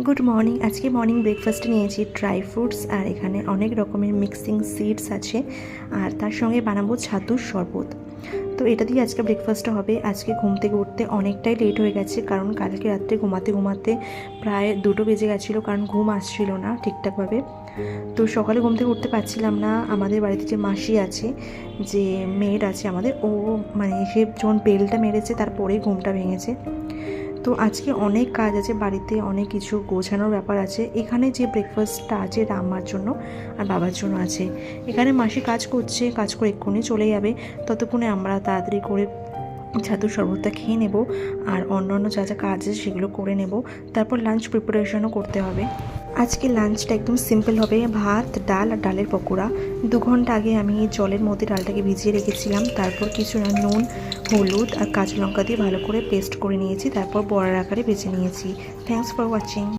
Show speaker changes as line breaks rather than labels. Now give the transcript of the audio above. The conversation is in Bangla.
Good morning. আজকে মর্নিং ব্রেকফাস্টে নিয়েছি ড্রাই ফ্রুটস আর এখানে অনেক রকমের মিক্সিং সিডস আছে আর তার সঙ্গে বানাবো ছাতুর শরবত। তো এটা দিয়ে আজকে ব্রেকফাস্টটা হবে। আজকে ঘুম থেকে উঠতে অনেকটাই লেট হয়ে গেছে, কারণ কালকে রাত্রে ঘুমাতে ঘুমাতে প্রায় 2টো বেজে গেছিলো, কারণ ঘুম আসছিল না ঠিকঠাকভাবে। তো সকালে ঘুম থেকে উঠতে পারছিলাম না। আমাদের বাড়িতে যে মাসি আছে, যে মেয়ের আছে আমাদের, ও মানে সে যখন বেলটা মেরেছে তারপরেই ঘুমটা ভেঙেছে। তো আজকে অনেক কাজ আছে বাড়িতে, অনেক কিছু গোছানোর ব্যাপার আছে। এখানে যে ব্রেকফাস্টটা আছে এটা আমার জন্য আর বাবার জন্য আছে। এখানে মাসি কাজ করছে, কাজ করে এক্ষুনি চলে যাবে। ততক্ষণে আমরা তাড়াতাড়ি করে ছাতুর শরবতটা খেয়ে নেব আর অন্যান্য যা যা কাজ আছে সেগুলো করে নেব। তারপর লাঞ্চ প্রিপারেশনও করতে হবে। আজকে লাঞ্চটা একদম সিম্পল হবে, ভাত, ডাল আর ডালের পকোড়া। 2 ঘন্টা আগে আমি জলের মধ্যে ডালটাকে ভিজিয়ে রেখেছিলাম। তারপর কিছু নুন, হলুদ আর কাঁচা লঙ্কা দিয়ে ভালো করে পেস্ট করে নিয়েছি। তারপর বড়ার আকারে বেছে নিয়েছি। Thanks for watching.